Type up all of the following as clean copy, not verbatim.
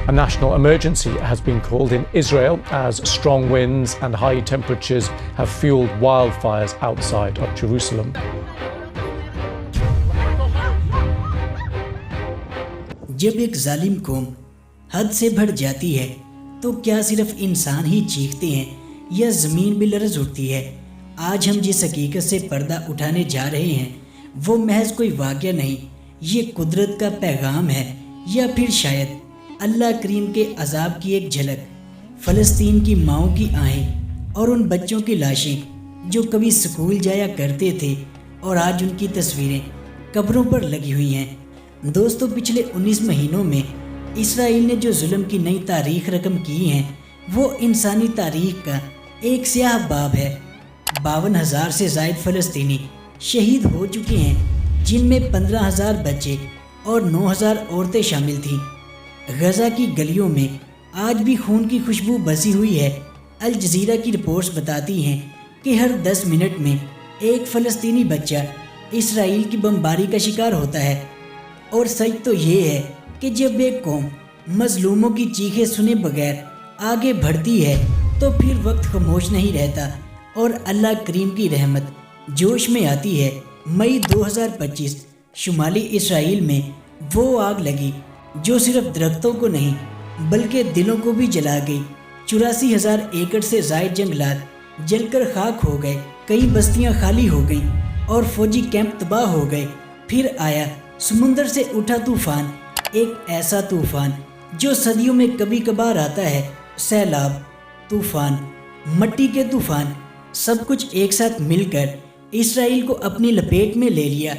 A national emergency has been called in Israel as strong winds and high temperatures have fueled wildfires outside of Jerusalem. جب ایک ظالم قوم حد سے بڑھ جاتی ہے تو کیا صرف انسان ہی چیختے ہیں یا زمین بھی لرز اٹھتی ہے؟ آج ہم جس حقیقت سے پردہ اٹھانے جا رہے ہیں وہ محض کوئی واقعہ نہیں، یہ قدرت کا پیغام ہے، یا پھر شاید اللہ کریم کے عذاب کی ایک جھلک۔ فلسطین کی ماؤں کی آہیں اور ان بچوں کی لاشیں جو کبھی سکول جایا کرتے تھے اور آج ان کی تصویریں قبروں پر لگی ہوئی ہیں۔ دوستو، پچھلے 19 مہینوں میں اسرائیل نے جو ظلم کی نئی تاریخ رقم کی ہیں وہ انسانی تاریخ کا ایک سیاہ باب ہے۔ 52,000 سے زائد فلسطینی شہید ہو چکے ہیں، جن میں 15,000 بچے اور 9,000 عورتیں شامل تھیں۔ غزہ کی گلیوں میں آج بھی خون کی خوشبو بسی ہوئی ہے۔ الجزیرہ کی رپورٹس بتاتی ہیں کہ ہر 10 منٹ میں ایک فلسطینی بچہ اسرائیل کی بمباری کا شکار ہوتا ہے۔ اور سچ تو یہ ہے کہ جب ایک قوم مظلوموں کی چیخیں سنے بغیر آگے بڑھتی ہے تو پھر وقت خاموش نہیں رہتا اور اللہ کریم کی رحمت جوش میں آتی ہے۔ مئی 2025 شمالی اسرائیل میں وہ آگ لگی جو صرف درختوں کو نہیں بلکہ دلوں کو بھی جلا گئی۔ 84,000 ایکڑ سے زائد جنگلات جل کر خاک ہو گئے، کئی بستیاں خالی ہو گئیں اور فوجی کیمپ تباہ ہو گئے۔ پھر آیا سمندر سے اٹھا طوفان، ایک ایسا طوفان جو صدیوں میں کبھی کبھار آتا ہے۔ سیلاب، طوفان، مٹی کے طوفان، سب کچھ ایک ساتھ مل کر اسرائیل کو اپنی لپیٹ میں لے لیا۔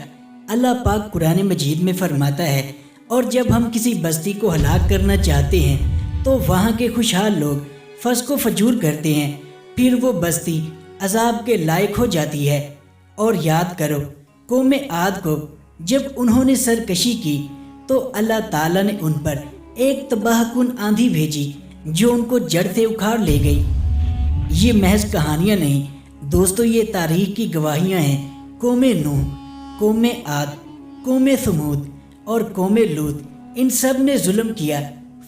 اللہ پاک قرآن مجید میں فرماتا ہے، اور جب ہم کسی بستی کو ہلاک کرنا چاہتے ہیں تو وہاں کے خوشحال لوگ فسق و فجور کرتے ہیں، پھر وہ بستی عذاب کے لائق ہو جاتی ہے۔ اور یاد کرو قوم عاد کو جب انہوں نے سرکشی کی تو اللہ تعالیٰ نے ان پر ایک تباہ کن آندھی بھیجی جو ان کو جڑ سے اکھاڑ لے گئی۔ یہ محض کہانیاں نہیں دوستو، یہ تاریخ کی گواہیاں ہیں۔ قوم نوح، قوم عاد، قوم ثمود اور قوم لوط، ان سب نے ظلم کیا،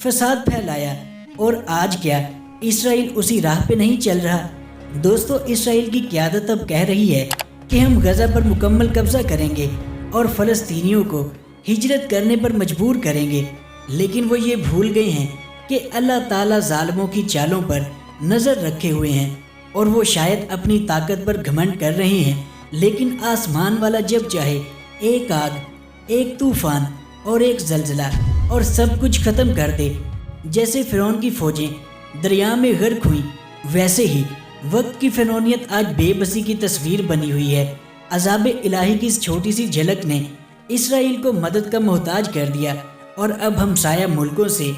فساد پھیلایا، اور آج کیا اسرائیل اسی راہ پہ نہیں چل رہا؟ دوستو، اسرائیل کی قیادت اب کہہ رہی ہے کہ ہم غزہ پر مکمل قبضہ کریں گے اور فلسطینیوں کو ہجرت کرنے پر مجبور کریں گے، لیکن وہ یہ بھول گئے ہیں کہ اللہ تعالیٰ ظالموں کی چالوں پر نظر رکھے ہوئے ہیں، اور وہ شاید اپنی طاقت پر گھمنڈ کر رہے ہیں، لیکن آسمان والا جب چاہے ایک آگ، ایک طوفان اور ایک زلزلہ اور سب کچھ ختم کر دے۔ جیسے فرعون کی فوجیں دریا میں غرق ہوئیں، ویسے ہی وقت کی فرعونیت آج بے بسی کی تصویر بنی ہوئی ہے۔ عذاب الہی کی اس چھوٹی سی جھلک نے اسرائیل کو مدد کا محتاج کر دیا، اور اب ہمسایہ ملکوں سے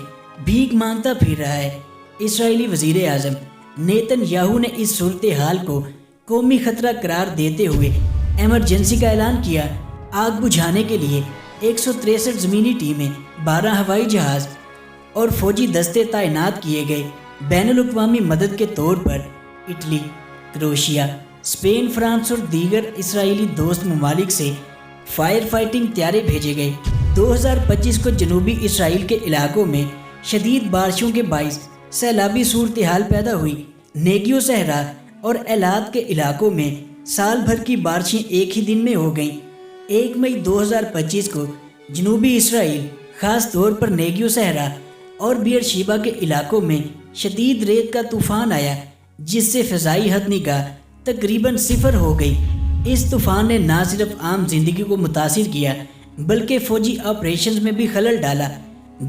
بھیک مانگتا پھر رہا ہے۔ اسرائیلی وزیر اعظم نیتن یاہو نے اس صورتحال کو قومی خطرہ قرار دیتے ہوئے ایمرجنسی کا اعلان کیا۔ آگ بجھانے کے لیے 163 زمینی ٹیمیں، 12 ہوائی جہاز اور فوجی دستے تعینات کیے گئے۔ بین الاقوامی مدد کے طور پر اٹلی، کروشیا، اسپین، فرانس اور دیگر اسرائیلی دوست ممالک سے فائر فائٹنگ طیارے بھیجے گئے۔ 2025 کو جنوبی اسرائیل کے علاقوں میں شدید بارشوں کے باعث سیلابی صورتحال پیدا ہوئی۔ نیگیو صحرا اور ایلات کے علاقوں میں سال بھر کی بارشیں ایک ہی دن میں ہو گئیں۔ 1 مئی 2025 کو جنوبی اسرائیل، خاص طور پر نیگیو صحرا اور بیئر شیبا کے علاقوں میں شدید ریت کا طوفان آیا، جس سے فضائی حد نگاہ تقریباً صفر ہو گئی۔ اس طوفان نے نہ صرف عام زندگی کو متاثر کیا بلکہ فوجی آپریشنز میں بھی خلل ڈالا۔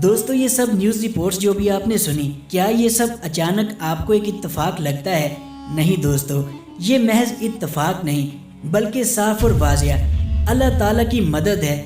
دوستو، یہ سب نیوز رپورٹس جو بھی آپ نے سنی، کیا یہ سب اچانک آپ کو ایک اتفاق لگتا ہے؟ نہیں دوستو، یہ محض اتفاق نہیں بلکہ صاف اور واضح اللہ تعالیٰ کی مدد ہے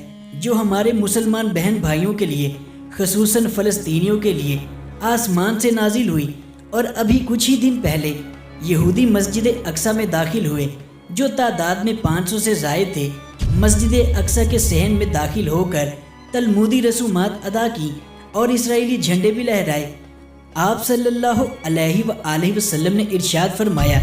جو ہمارے مسلمان بہن بھائیوں کے لیے، خصوصاً فلسطینیوں کے لیے آسمان سے نازل ہوئی۔ اور ابھی کچھ ہی دن پہلے یہودی مسجد اقصی میں داخل ہوئے جو تعداد میں 500 سے زائد تھے۔ مسجد اقصی کے صحن میں داخل ہو کر تلمودی رسومات ادا کی اور اسرائیلی جھنڈے بھی لہرائے۔ آپ صلی اللہ علیہ وآلہ وسلم نے ارشاد فرمایا،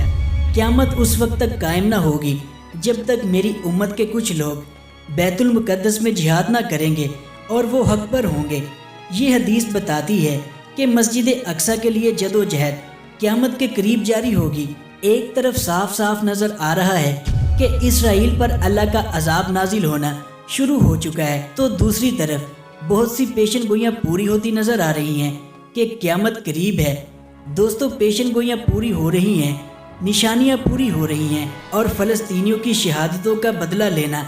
قیامت اس وقت تک قائم نہ ہوگی جب تک میری امت کے کچھ لوگ بیت المقدس میں جہاد نہ کریں گے اور وہ حق پر ہوں گے۔ یہ حدیث بتاتی ہے کہ مسجد اقصی کے لیے جدوجہد قیامت کے قریب جاری ہوگی۔ ایک طرف صاف صاف نظر آ رہا ہے کہ اسرائیل پر اللہ کا عذاب نازل ہونا شروع ہو چکا ہے، تو دوسری طرف بہت سی پیشن گوئیاں پوری ہوتی نظر آ رہی ہیں کہ قیامت قریب ہے۔ دوستو، پیشن گوئیاں پوری ہو رہی ہیں، نشانیاں پوری ہو رہی ہیں، اور فلسطینیوں کی شہادتوں کا بدلہ لینا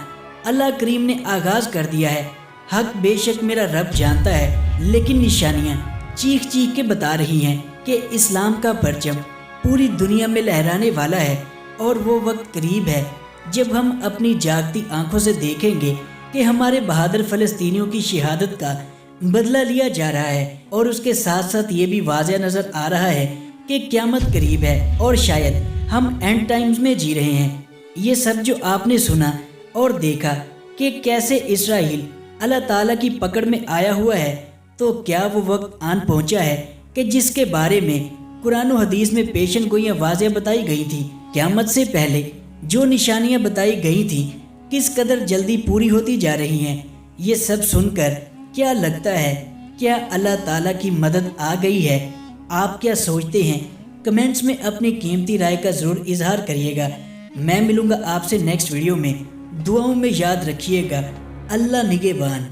اللہ کریم نے آغاز کر دیا ہے۔ حق بے شک میرا رب جانتا ہے، لیکن نشانیاں چیخ چیخ کے بتا رہی ہیں کہ اسلام کا پرچم پوری دنیا میں لہرانے والا ہے، اور وہ وقت قریب ہے جب ہم اپنی جاگتی آنکھوں سے دیکھیں گے کہ ہمارے بہادر فلسطینیوں کی شہادت کا بدلہ لیا جا رہا ہے، اور اس کے ساتھ ساتھ یہ بھی واضح نظر آ رہا ہے کہ قیامت قریب ہے، اور شاید ہم اینڈ ٹائمز میں جی رہے ہیں۔ یہ سب جو آپ نے سنا اور دیکھا کہ کیسے اسرائیل اللہ تعالیٰ کی پکڑ میں آیا ہوا ہے، تو کیا وہ وقت آن پہنچا ہے کہ جس کے بارے میں قرآن و حدیث میں پیشن گوئیاں واضح بتائی گئی تھیں، قیامت سے پہلے جو نشانیاں بتائی گئی تھیں کس قدر جلدی پوری ہوتی جا رہی ہیں؟ یہ سب سن کر کیا لگتا ہے؟ کیا اللہ تعالیٰ کی مدد آ گئی ہے؟ آپ کیا سوچتے ہیں؟ کمنٹس میں اپنی قیمتی رائے کا ضرور اظہار کریے گا۔ میں ملوں گا آپ سے نیکسٹ ویڈیو میں۔ دعاؤں میں یاد رکھیے گا۔ اللہ نگہبان۔